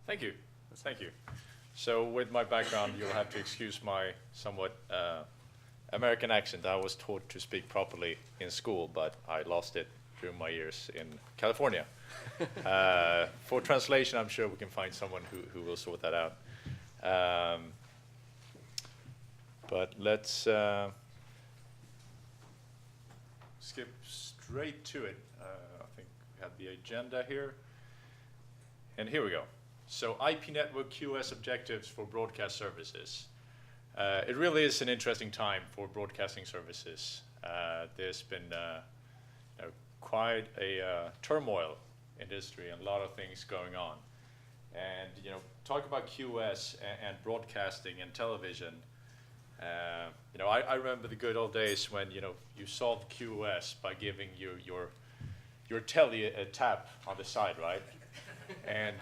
Thank you. Thank you. So with my background, you'll have to excuse my somewhat American accent. I was taught to speak properly in school, but I lost it during my years in California. For translation, I'm sure we can find someone who will sort that out. But let's skip straight to it. I think we have the agenda here. And here we go. So IP network QoS objectives for broadcast services. It really is an interesting time for broadcasting services. There's been quite a turmoil in industry and a lot of things going on. And talk about QoS and broadcasting and television. I remember the good old days when you solved QoS by giving your telly a tap on the side, right? And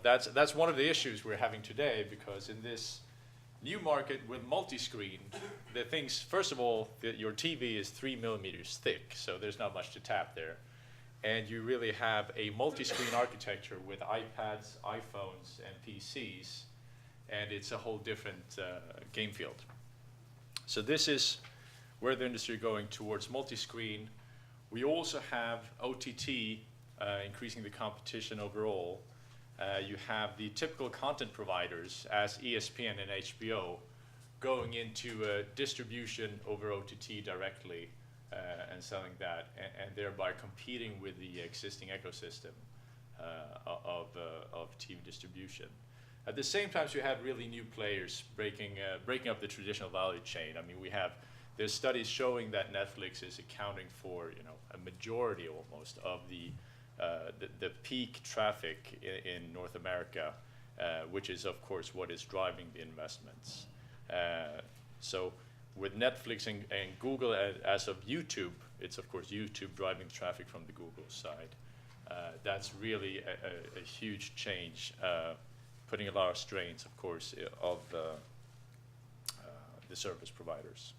that's one of the issues we're having today, because in this new market with multi-screen, the things, first of all, your TV is 3 millimeters thick, so there's not much to tap there. And you really have a multi-screen architecture with iPads, iPhones, and PCs, and it's a whole different game field. So this is where the industry is going, towards multi-screen. We also have OTT increasing the competition overall. You have the typical content providers as ESPN and HBO going into distribution over OTT directly and selling that, and thereby competing with the existing ecosystem of TV distribution. At the same time, you have really new players breaking up the traditional value chain. I mean, there's studies showing that Netflix is accounting for a majority almost of the peak traffic in North America, which is of course what is driving the investments. So with Netflix and Google as of YouTube, it's of course YouTube driving the traffic from the Google side. That's really a huge change, putting a lot of strains, of course, of the service providers.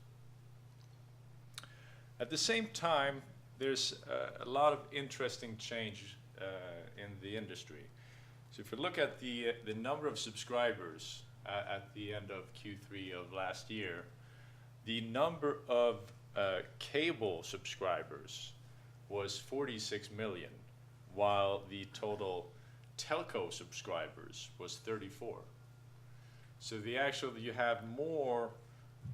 At the same time, there's a lot of interesting change in the industry. So if you look at the number of subscribers at the end of Q3 of last year, the number of cable subscribers was 46 million, while the total telco subscribers was 34. So you have more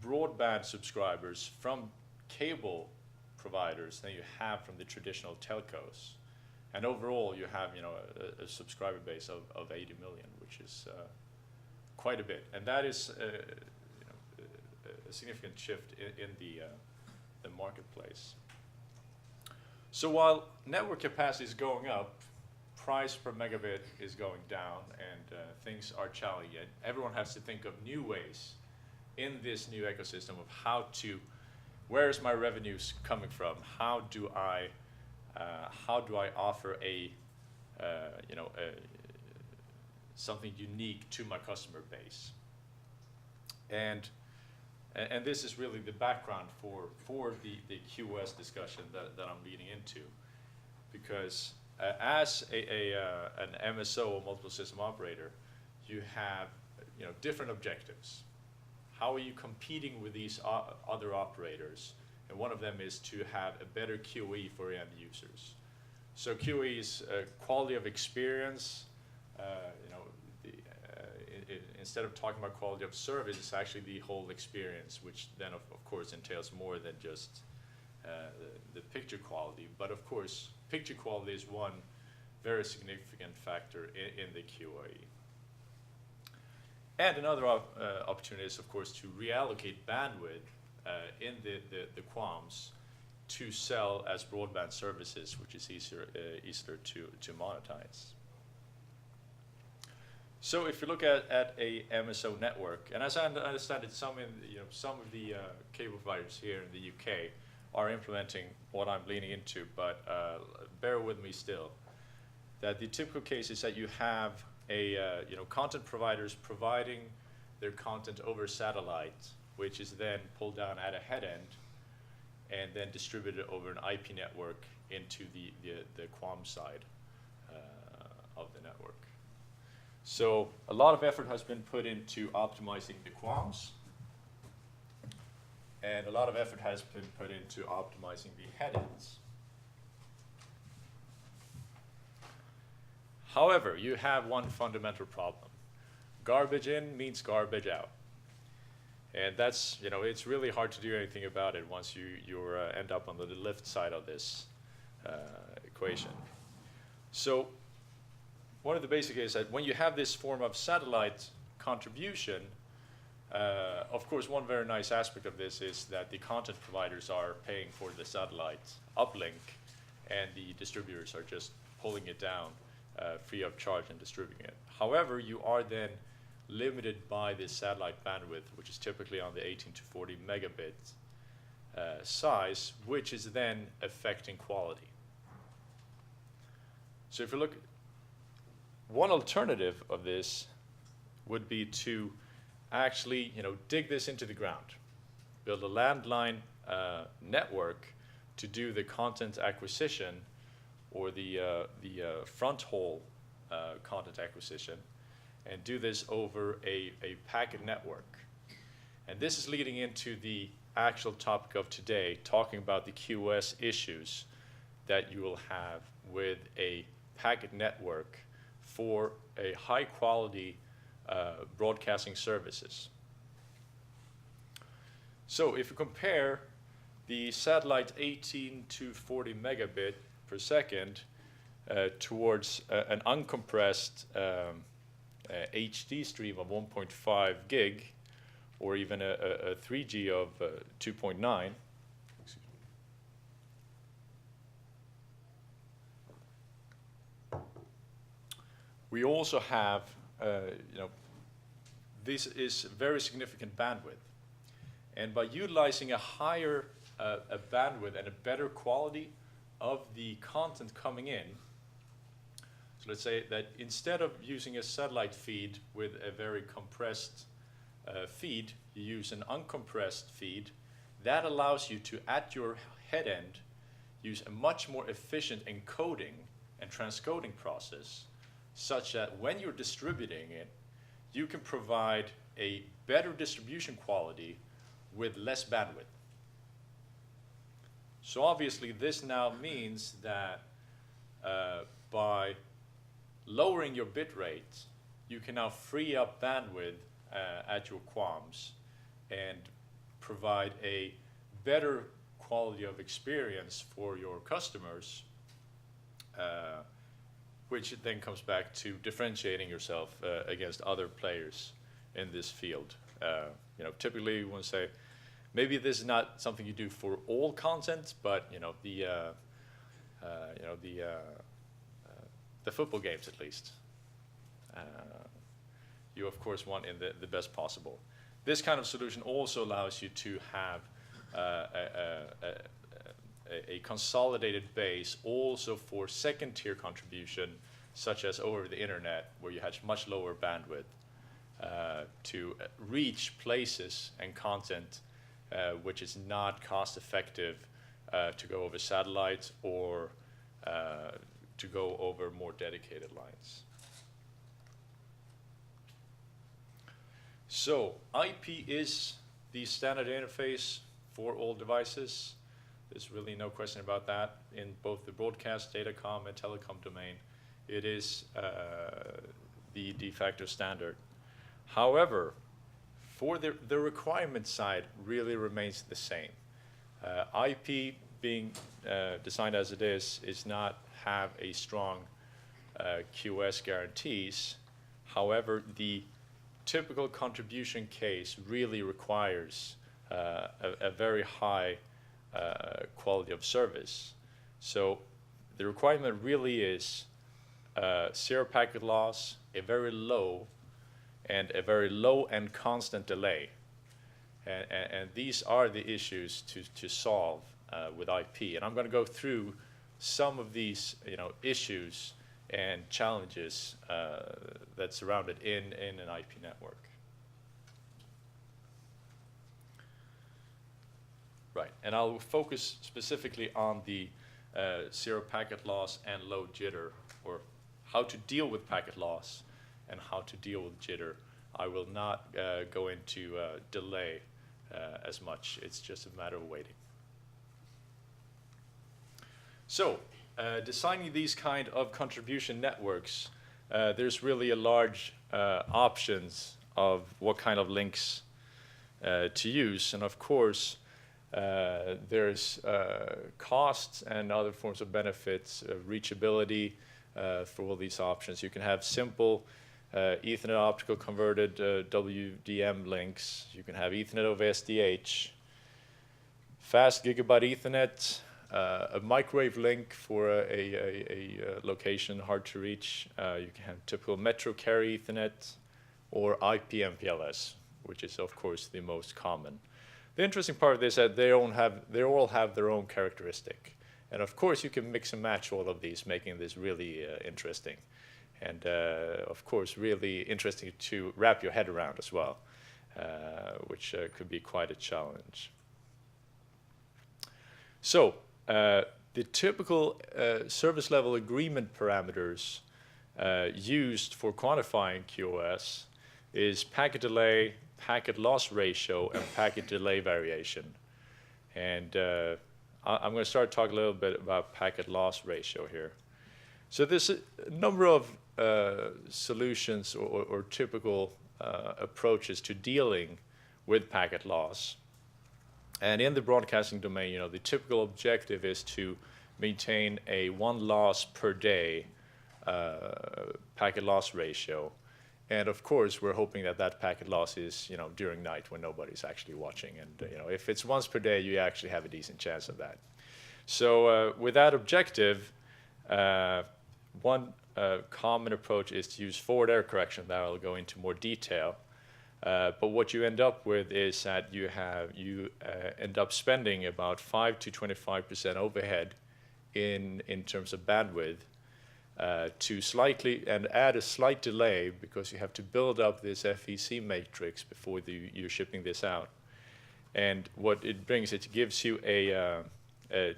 broadband subscribers from cable providers than you have from the traditional telcos. And overall, you have a subscriber base of 80 million, which is quite a bit. And that is a significant shift in the marketplace. So while network capacity is going up, price per megabit is going down, and things are challenging. Everyone has to think of new ways in this new ecosystem of where is my revenues coming from? How do I offer something unique to my customer base? And this is really the background for the QoS discussion that I'm leading into, because as an MSO or multiple system operator, you have different objectives. How are you competing with these other operators? And one of them is to have a better QoE for end users. So QoE is quality of experience. Instead of talking about quality of service, it's actually the whole experience, which then of course entails more than just the picture quality. But of course, picture quality is one very significant factor in the QoE. And another opportunity is, of course, to reallocate bandwidth in the QAMs to sell as broadband services, which is easier to monetize. So if you look at a MSO network, and as I understand it, some of the cable providers here in the UK are implementing what I'm leaning into, but bear with me still, that the typical case is that you have content providers providing their content over satellite, which is then pulled down at a head end and then distributed over an IP network into the QAM side of the network. So a lot of effort has been put into optimizing the QoS, and a lot of effort has been put into optimizing the headends. However, you have one fundamental problem. Garbage in means garbage out. And that's, it's really hard to do anything about it once you end up on the left side of this equation. So one of the basic is that when you have this form of satellite contribution, of course, one very nice aspect of this is that the content providers are paying for the satellite uplink, and the distributors are just pulling it down free of charge and distributing it. However, you are then limited by this satellite bandwidth, which is typically on the 18 to 40 megabit size, which is then affecting quality. So if you look, one alternative of this would be to actually, dig this into the ground, build a landline network to do the content acquisition or the front haul content acquisition, and do this over a packet network. And this is leading into the actual topic of today, talking about the QoS issues that you will have with a packet network for a high quality broadcasting services. So if you compare the satellite 18 to 40 megabit per second towards an uncompressed HD stream of 1.5 gig, or even a 3G of 2.9. We also have, this is very significant bandwidth. And by utilizing a higher a bandwidth and a better quality of the content coming in, so let's say that instead of using a satellite feed with a very compressed feed, you use an uncompressed feed. That allows you to, at your head end, use a much more efficient encoding and transcoding process, such that when you're distributing it, you can provide a better distribution quality with less bandwidth. So obviously this now means that by lowering your bit rate, you can now free up bandwidth at your QoMs and provide a better quality of experience for your customers, which then comes back to differentiating yourself against other players in this field. Typically you want to say, maybe this is not something you do for all content, but the football games at least, you of course want in the best possible. This kind of solution also allows you to have a consolidated base also for second tier contribution, such as over the internet, where you have much lower bandwidth to reach places and content which is not cost effective to go over satellites or to go over more dedicated lines. So IP is the standard interface for all devices. There's really no question about that. In both the broadcast, datacom, and telecom domain, it is the de facto standard. However, for the requirement side really remains the same. IP being designed as it is not have a strong QoS guarantees. However, the typical contribution case really requires a very high quality of service. So the requirement really is zero packet loss, a very low and constant delay. And these are the issues to solve with IP. And I'm going to go through some of these issues and challenges that surround it in an IP network. Right, and I'll focus specifically on the zero packet loss and low jitter, or how to deal with packet loss and how to deal with jitter. I will not go into delay as much. It's just a matter of waiting. So, designing these kind of contribution networks, there's really a large options of what kind of links to use, and of course there's costs and other forms of benefits, reachability for all these options. You can have simple Ethernet optical converted WDM links. You can have Ethernet over SDH, fast gigabit Ethernet, a microwave link for a location hard to reach. You can have typical metro carrier Ethernet or IP MPLS, which is of course the most common. The interesting part of this is that they all have their own characteristic. And of course you can mix and match all of these, making this really interesting. And of course really interesting to wrap your head around as well, which could be quite a challenge. So, the typical service level agreement parameters used for quantifying QoS is packet delay, packet loss ratio, and packet delay variation. And I'm going to start talking a little bit about packet loss ratio here. So there's a number of solutions or typical approaches to dealing with packet loss. And in the broadcasting domain, the typical objective is to maintain a 1 loss per day packet loss ratio. And of course, we're hoping that that packet loss is, during night when nobody's actually watching. And if it's once per day, you actually have a decent chance of that. So with that objective, one common approach is to use forward error correction. That I'll go into more detail. But what you end up with is that you end up spending about 5 to 25% overhead in terms of bandwidth and add a slight delay because you have to build up this FEC matrix before you're shipping this out. And what it brings, it gives you a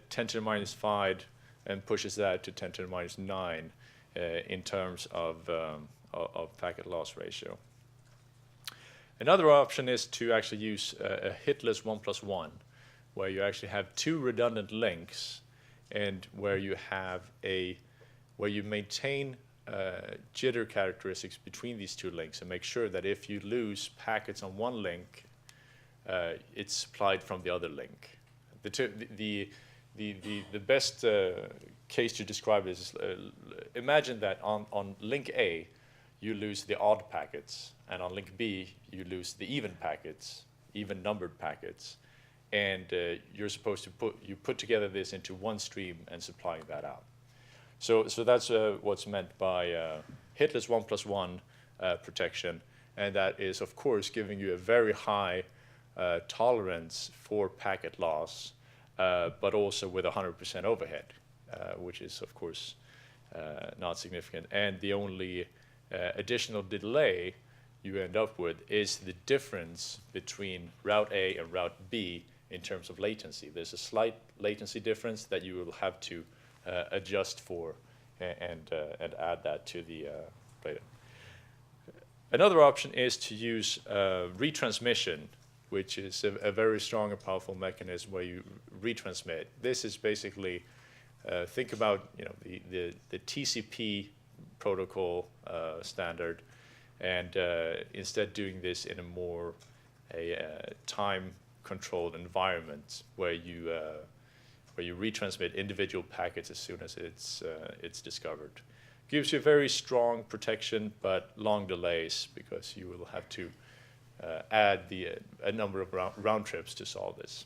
10 to the minus 5 and pushes that to 10 to the minus 9 in terms of packet loss ratio. Another option is to actually use a hitless 1+1, where you actually have 2 redundant links, and where you maintain jitter characteristics between these 2 links, and make sure that if you lose packets on one link, it's supplied from the other link. The best case to describe this is imagine that on link A, you lose the odd packets, and on link B, you lose the even packets, even numbered packets, and you're supposed to put together this into one stream and supplying that out. So that's what's meant by hitless 1+1 protection, and that is of course giving you a very high tolerance for packet loss, but also with 100% overhead, which is of course not significant, and the only additional delay you end up with is the difference between route A and route B in terms of latency. There's a slight latency difference that you will have to adjust for and add that to the data. Another option is to use retransmission, which is a very strong and powerful mechanism where you retransmit. This is basically, think about the TCP protocol standard, and instead doing this in a more time-controlled environment where you retransmit individual packets as soon as it's discovered. Gives you very strong protection, but long delays because you will have to add a number of round trips to solve this.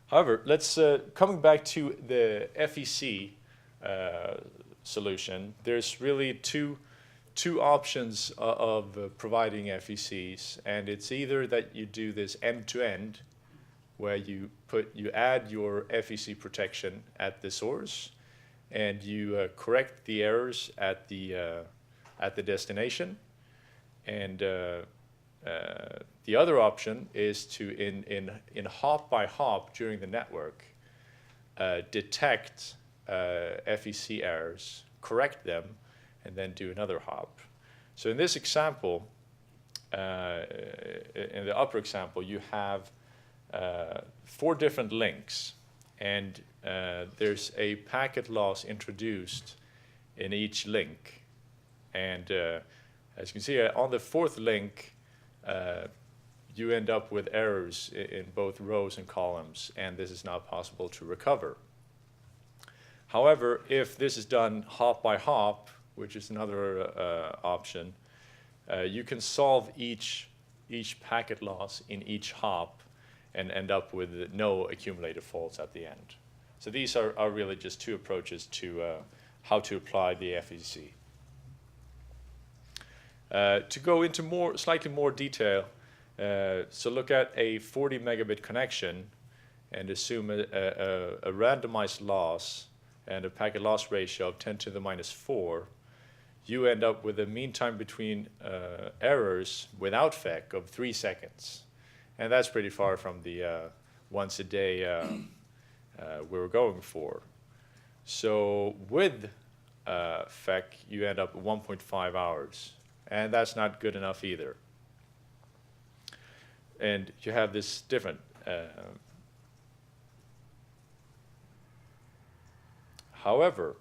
However, let's coming back to the FEC solution. There's really two options of providing FECs, and it's either that you do this end-to-end, where you add your FEC protection at the source, and you correct the errors at the destination, and the other option is to in hop by hop during the network detect FEC errors, correct them, and then do another hop. So in this example, in the upper example, you have 4 different links, and there's a packet loss introduced in each link. And as you can see, on the 4th link, you end up with errors in both rows and columns, and this is not possible to recover. However, if this is done hop by hop, which is another option, you can solve each packet loss in each hop and end up with no accumulated faults at the end. So these are really just 2 approaches to how to apply the FEC. To go into slightly more detail, so look at a 40 megabit connection and assume a randomized loss and a packet loss ratio of 10 to the minus 4. You end up with a mean time between errors without FEC of 3 seconds. And that's pretty far from the once a day we were going for. So with FEC, you end up with 1.5 hours. And that's not good enough either. And you have this different. However,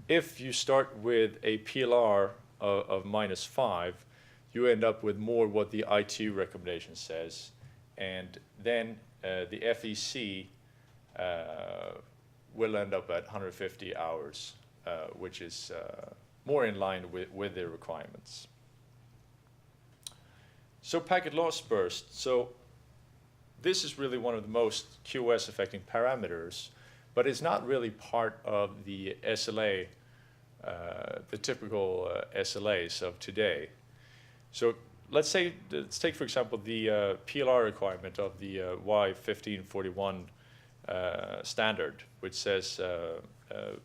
if you start with a PLR of minus 5, you end up with more what the ITU recommendation says. And then the FEC will end up at 150 hours, which is more in line with the requirements. So packet loss burst. So this is really one of the most QoS affecting parameters, but it's not really part of the SLA, the typical SLAs of today. So let's take, for example, the PLR requirement of the Y1541 standard, which says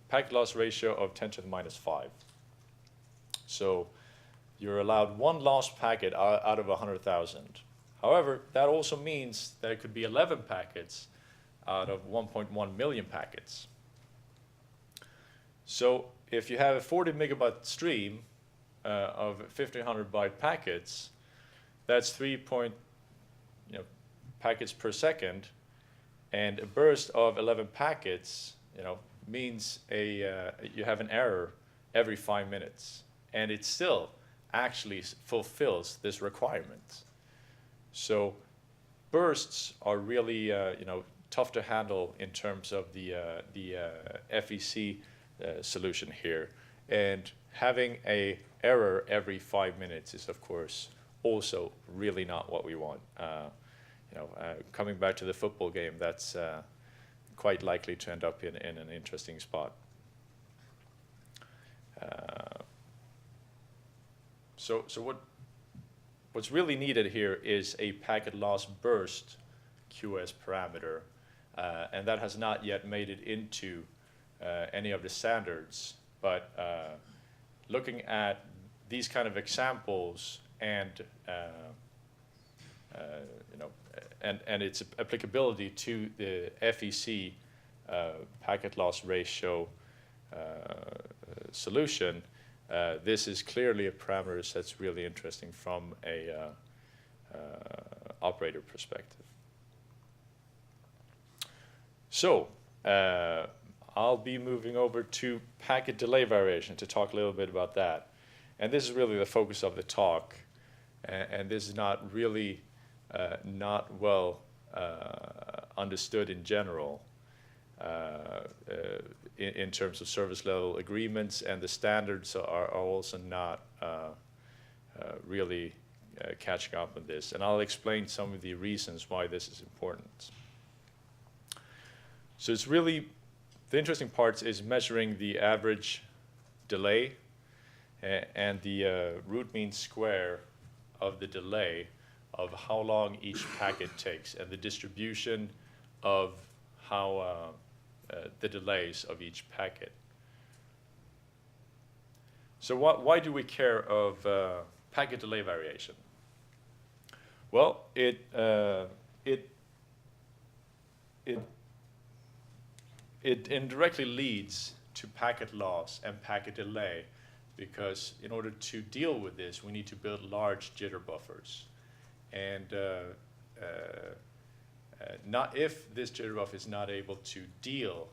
packet loss ratio of 10 to the minus 5. So you're allowed 1 lost packet out of 100,000. However, that also means that it could be 11 packets out of 1.1 million packets. So if you have a 40 megabyte stream of 1500 byte packets, that's 3 packets per second, and a burst of 11 packets, means you have an error every 5 minutes, and it still actually fulfills this requirement. So bursts are really tough to handle in terms of the FEC solution here, and having a error every 5 minutes is of course also really not what we want. Coming back to the football game, that's quite likely to end up in an interesting spot. So what's really needed here is a packet loss burst QoS parameter, and that has not yet made it into any of the standards. But looking at these kind of examples and and its applicability to the FEC packet loss ratio solution, this is clearly a parameter that's really interesting from a operator perspective. So I'll be moving over to packet delay variation to talk a little bit about that. And this is really the focus of the talk. And this is not really not well understood in general in terms of service level agreements, and the standards are also not really catching up on this. And I'll explain some of the reasons why this is important. So it's really, the interesting part is measuring the average delay and the root mean square of the delay of how long each packet takes, and the distribution of how the delays of each packet. So why do we care of packet delay variation? Well, it indirectly leads to packet loss and packet delay because in order to deal with this, we need to build large jitter buffers. And not if this jitter buffer is not able to deal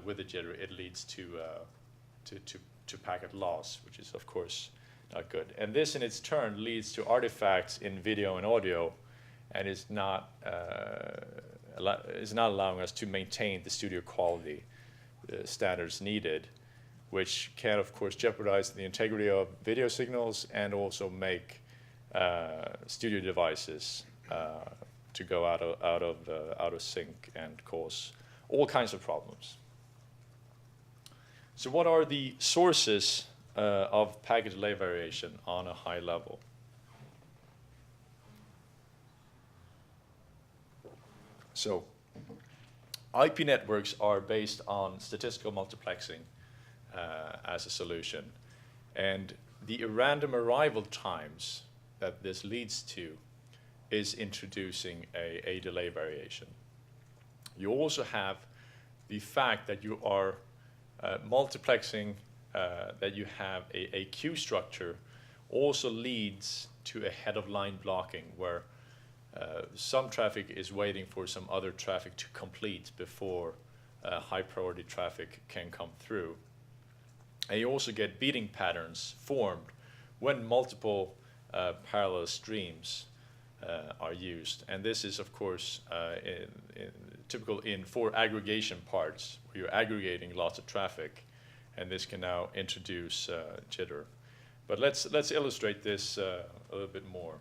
with the jitter, it leads to packet loss, which is of course not good. And this in its turn leads to artifacts in video and audio, and is not allowing us to maintain the studio quality standards needed, which can of course jeopardize the integrity of video signals and also make studio devices to go out of sync and cause all kinds of problems. So what are the sources of packet delay variation on a high level? So IP networks are based on statistical multiplexing as a solution. And the random arrival times that this leads to is introducing a delay variation. You also have the fact that you are multiplexing, that you have a queue structure, also leads to a head of line blocking where some traffic is waiting for some other traffic to complete before high priority traffic can come through. And you also get beating patterns formed when multiple parallel streams are used. And this is, of course, typical for aggregation parts, where you're aggregating lots of traffic, and this can now introduce jitter. But let's illustrate this a little bit more.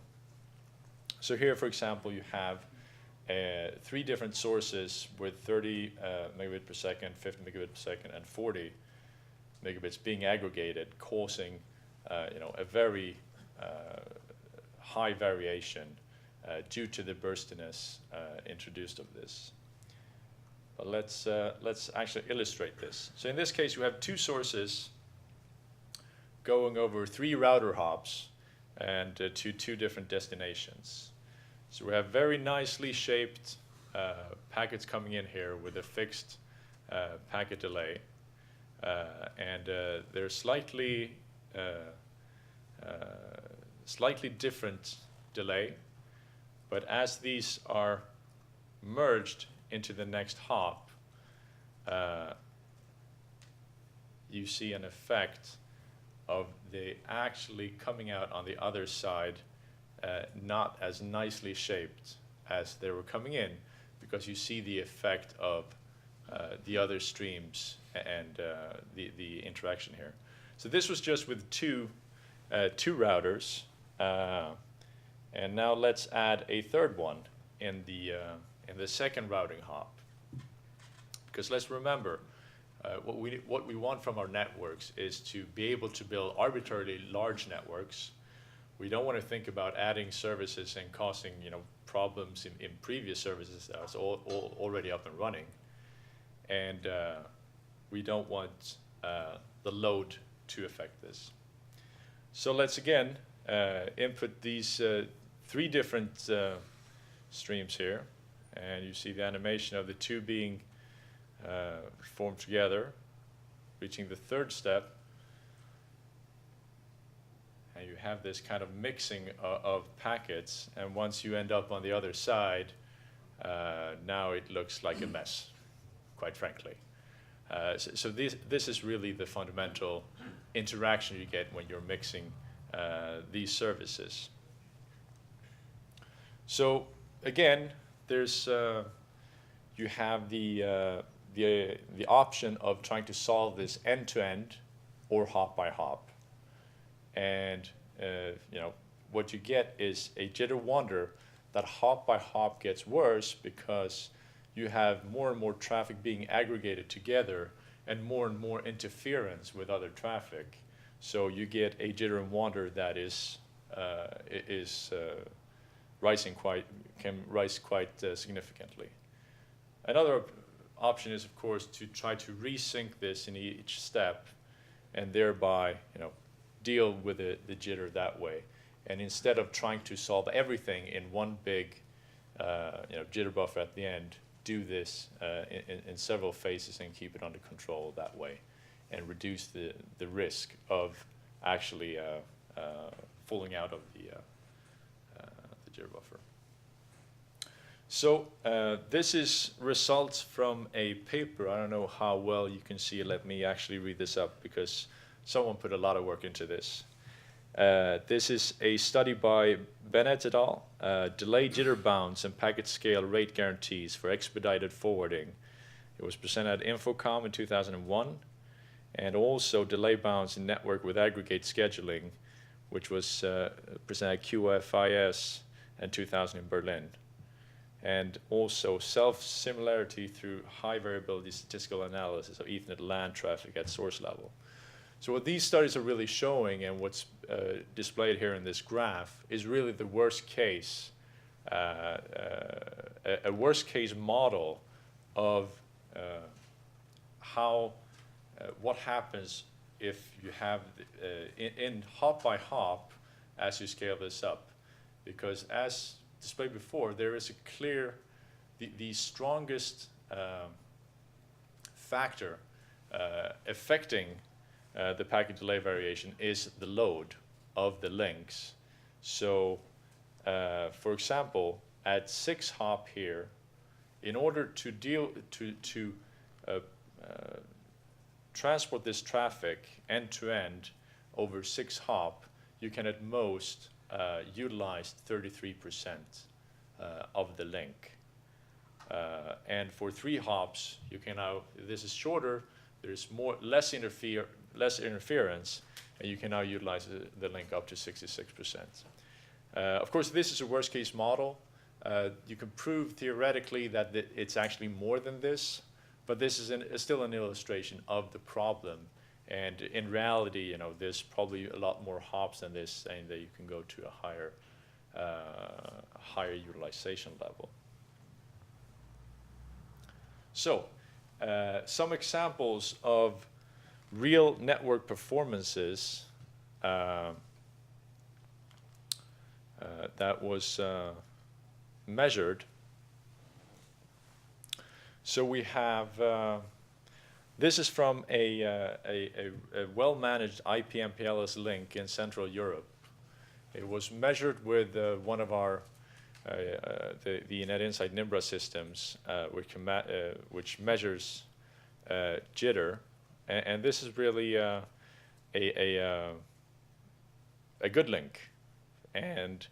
So here, for example, you have 3 different sources with 30 megabit per second, 50 megabit per second, and 40 megabits being aggregated, causing a very high variation due to the burstiness introduced of this. But let's actually illustrate this. So in this case, we have 2 sources going over 3 router hops and to 2 different destinations. So we have very nicely shaped packets coming in here with a fixed packet delay, and they're slightly different delay, but as these are merged into the next hop, you see an effect of they actually coming out on the other side not as nicely shaped as they were coming in, because you see the effect of the other streams and the interaction here. So this was just with two routers, and now let's add a third one in the second routing hop. Because let's remember, what we want from our networks is to be able to build arbitrarily large networks. We don't want to think about adding services and causing problems in previous services that was already up and running. And we don't want the load to affect this. So let's again input these 3 different streams here. And you see the animation of the 2 being formed together, reaching the 3rd step. And you have this kind of mixing of packets, and once you end up on the other side, now it looks like a mess, quite frankly. So this is really the fundamental interaction you get when you're mixing these services. So again, there's you have the option of trying to solve this end-to-end or hop by hop. And what you get is a jitter wonder that hop by hop gets worse because you have more and more traffic being aggregated together and more interference with other traffic. So you get a jitter and wander that can rise quite significantly. Another option is, of course, to try to resync this in each step, and thereby, deal with the jitter that way. And instead of trying to solve everything in one big, jitter buffer at the end, do this in several phases and keep it under control that way, and reduce the risk of actually falling out of the jitter buffer. So this is results from a paper. I don't know how well you can see it. Let me actually read this up because someone put a lot of work into this. This is a study by Bennett et al. Delay jitter bounds and packet scale rate guarantees for expedited forwarding. It was presented at Infocom in 2001, and also delay bounds in network with aggregate scheduling, which was presented at QoS in 2000 in Berlin. And also self-similarity through high variability statistical analysis of Ethernet LAN traffic at source level. So what these studies are really showing, and what's displayed here in this graph, is really the worst case, a worst case model of how, what happens if you have in hop by hop as you scale this up. Because as displayed before, there is a clear, the strongest factor affecting the packet delay variation is the load of the links. So, for example, at 6 hop here, in order to transport this traffic end to end over 6 hop, you can at most utilize 33% of the link. And for 3 hops, you can now, this is shorter, there's less interference, and you can now utilize the link up to 66%. Of course, this is a worst case model. You can prove theoretically that it's actually more than this, but this is still an illustration of the problem. And in reality, you know, there's probably a lot more hops than this, saying that you can go to a higher utilization level. So, some examples of real network performances that was measured. So we have, this is from a well-managed IP/MPLS link in Central Europe. It was measured with one of our the NetInsight Nimbra systems, which measures jitter, and this is really a good link. And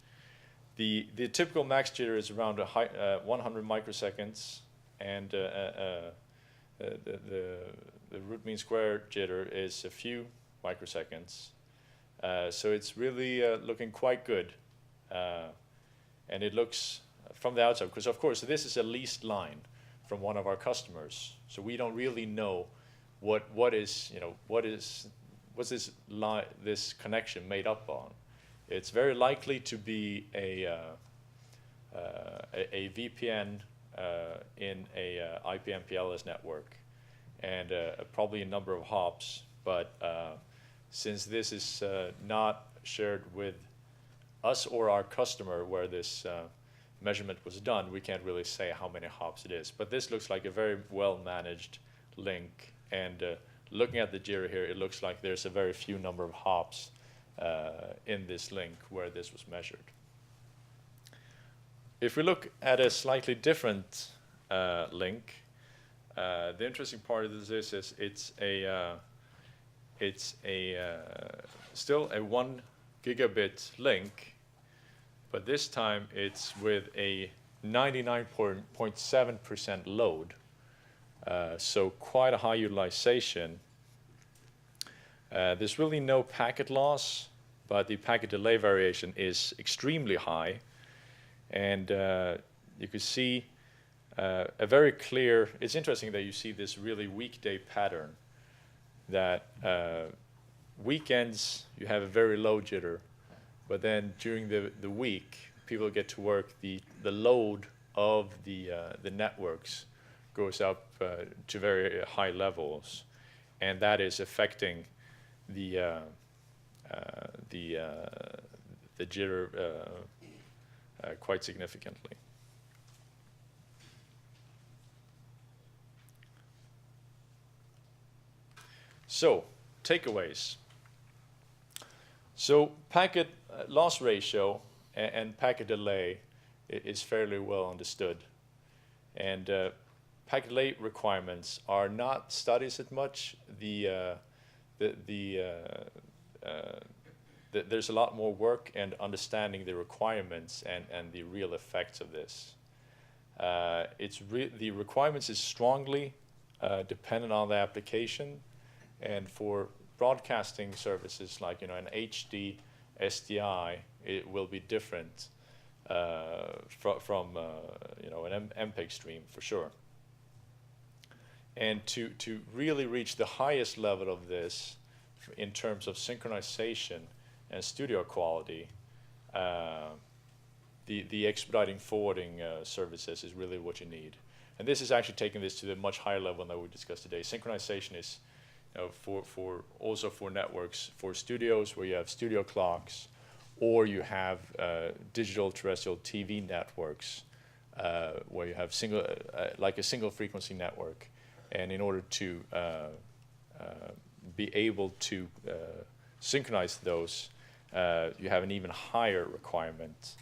the typical max jitter is around 100 microseconds, and the root mean square jitter is a few microseconds. So it's really looking quite good. And it looks from the outside, because of course this is a leased line from one of our customers, so we don't really know what's this connection made up on. It's very likely to be a VPN in a IP/MPLS network, and probably a number of hops. But since this is not shared with us or our customer where this measurement was done, we can't really say how many hops it is. But this looks like a very well managed link, and looking at the jitter here, it looks like there's a very few number of hops in this link where this was measured. If we look at a slightly different link, the interesting part of this is it's still a 1 gigabit link, but this time it's with a 99.7% load, so quite a high utilization. There's really no packet loss, but the packet delay variation is extremely high, and you can see a very clear, it's interesting that you see this really weekday pattern, that weekends you have a very low jitter, but then during the week, people get to work, the load of the networks goes up to very high levels, and that is affecting the jitter quite significantly. So, takeaways. So packet loss ratio and packet delay is fairly well understood. And packet delay requirements are not studied as much. There's a lot more work and understanding the requirements and the real effects of this. The requirements is strongly dependent on the application, and for broadcasting services like an HD, SDI, it will be different from an MPEG stream for sure. And to really reach the highest level of this in terms of synchronization and studio quality, the expediting forwarding services is really what you need. And this is actually taking this to the much higher level that we discussed today. Synchronization is also for networks, for studios where you have studio clocks, or you have digital terrestrial TV networks where you have like a single frequency network. And in order to be able to synchronize those, you have an even higher requirement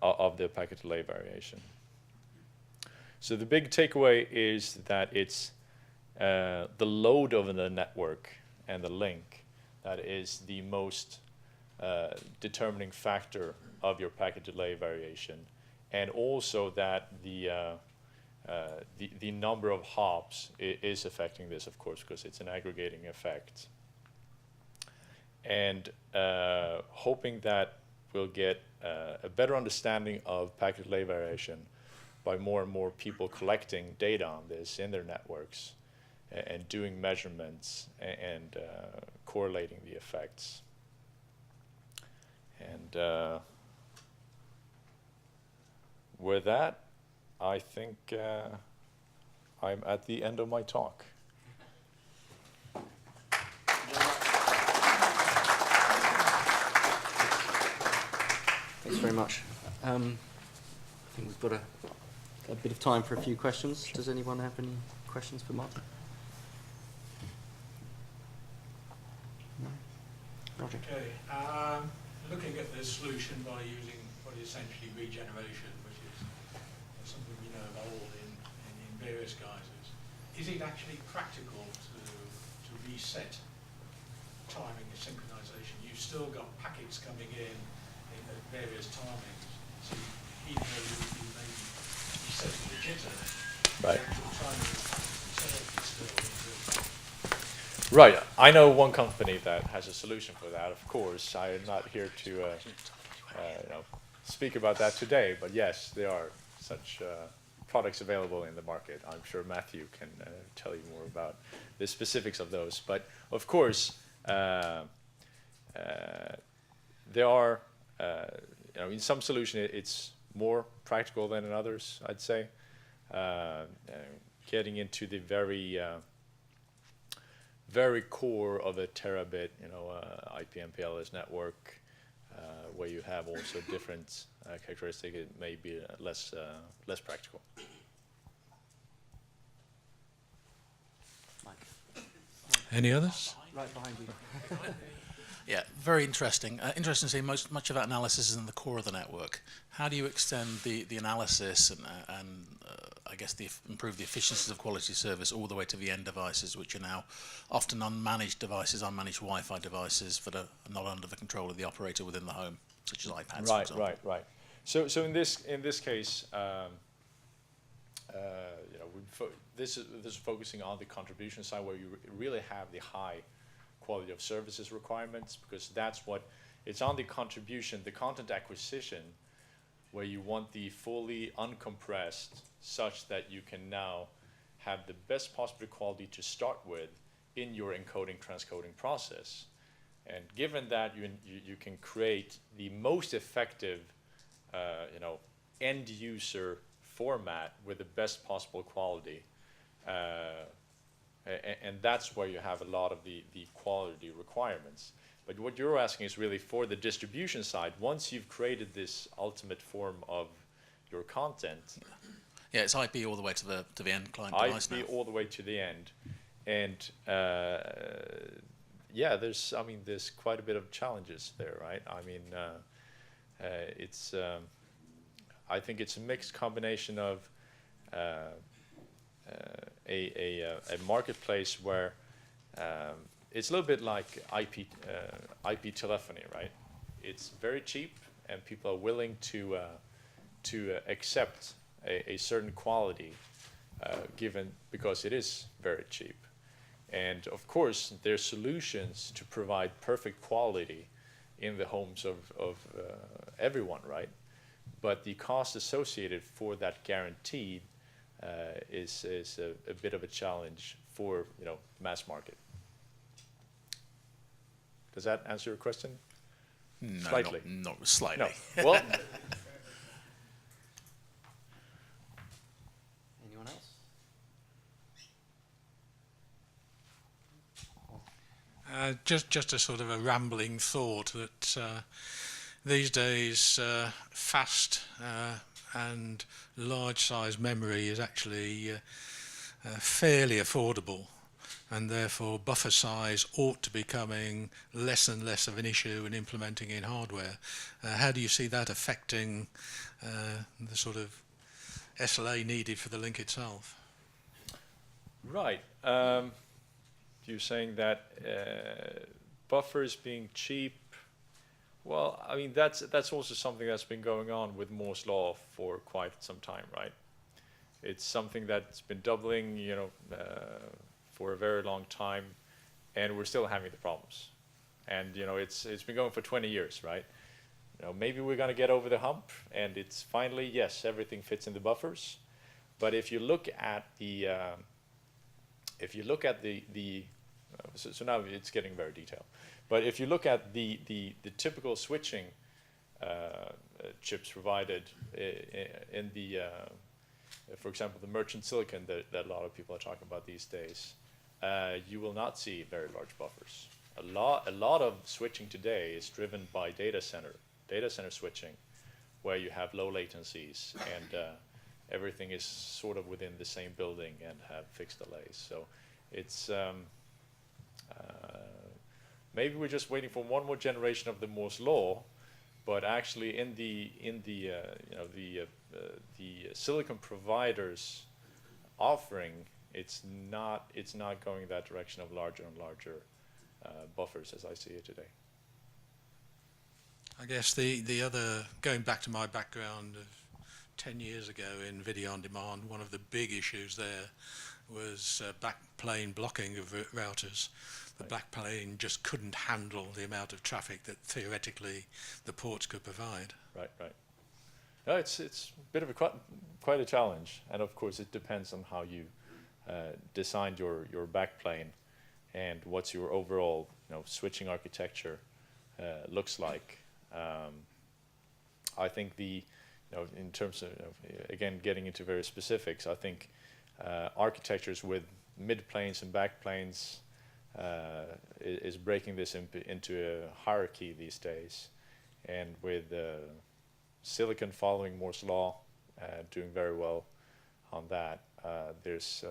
of the packet delay variation. So the big takeaway is that it's the load of the network and the link that is the most determining factor of your packet delay variation, and also that the number of hops is affecting this, of course, because it's an aggregating effect. And hoping that we'll get a better understanding of packet delay variation by more and more people collecting data on this in their networks and doing measurements and correlating the effects. And with that, I think I'm at the end of my talk. Thanks very much. I think we've got a bit of time for a few questions. Sure. Does anyone have any questions for Martin? No? Roger. Okay. Looking at the solution by using what is essentially regeneration, which is something we know of old in various guises, is it actually practical to reset timing of synchronization? You've still got packets coming in at various timings, so even though you maybe set the jitter, right, the actual timing of the packet itself is still in real time. Right. I know one company that has a solution for that. Of course, I am not here to speak about that today, but yes, there are such products available in the market. I'm sure Matthew can tell you more about the specifics of those. But of course, there are, in some solution it's more practical than in others, I'd say. Getting into the very core of a terabit, IP MPLS network, where you have also different characteristics, it may be less practical. Mike. Any others? Right behind you. Yeah, very interesting. Interesting to see much of that analysis is in the core of the network. How do you extend the analysis and I guess improve the efficiencies of quality service all the way to the end devices, which are now often unmanaged devices, unmanaged Wi-Fi devices that are not under the control of the operator within the home, such as iPads, for example. Right. So in this case, this is focusing on the contribution side, where you really have the high quality of services requirements, because that's what it's on the contribution, the content acquisition, where you want the fully uncompressed, such that you can now have the best possible quality to start with in your encoding transcoding process. And given that you can create the most effective end user format with the best possible quality, and that's where you have a lot of the quality requirements. But what you're asking is really for the distribution side. Once you've created this ultimate form of your content, yeah, it's IP all the way to the end client device now. IP all the way to the end, and yeah, there's quite a bit of challenges there, right? I mean, it's I think it's a mixed combination of a marketplace where it's a little bit like IP telephony, right? It's very cheap, and people are willing to accept a certain quality given because it is very cheap. And of course, there's solutions to provide perfect quality in the homes of everyone, right? But the cost associated for that guarantee is a bit of a challenge for mass market. Does that answer your question? No, Slightly. not slightly. No. Well. Anyone else? Just a sort of a rambling thought that these days fast and large size memory is actually fairly affordable, and therefore buffer size ought to be becoming less and less of an issue in implementing in hardware. How do you see that affecting the sort of SLA needed for the link itself? Right. You're saying that buffers being cheap. Well, I mean that's also something that's been going on with Moore's law for quite some time, right? It's something that's been doubling, for a very long time, and we're still having the problems. And it's been going for 20 years, right? Maybe we're going to get over the hump, and it's finally, yes, everything fits in the buffers. But if you look at so now it's getting very detailed. But if you look at the typical switching chips provided in the, for example, the merchant silicon that a lot of people are talking about these days, you will not see very large buffers. A lot of switching today is driven by data center switching, where you have low latencies and everything is sort of within the same building and have fixed delays. So it's maybe we're just waiting for one more generation of the Moore's law, but actually in the silicon providers offering, it's not going that direction of larger and larger buffers as I see it today. I guess the other, going back to my background of 10 years ago in video on demand, one of the big issues there was backplane blocking of routers. The backplane just couldn't handle the amount of traffic that theoretically the ports could provide. Right. No, it's a bit of quite a challenge, and of course it depends on how you designed your backplane and what's your overall switching architecture looks like. I think in terms of again getting into very specifics, I think architectures with mid planes and back planes is breaking this into a hierarchy these days, and with silicon following Moore's law, doing very well on that. There's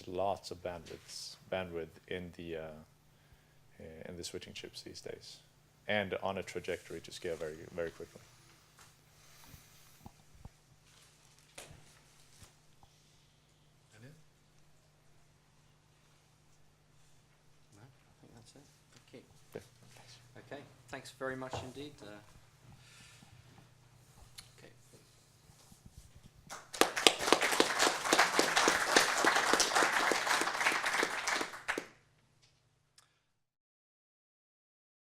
lots of bandwidth in the switching chips these days, and on a trajectory to scale very, very quickly. No, I think that's it. Okay. Okay, thanks very much indeed.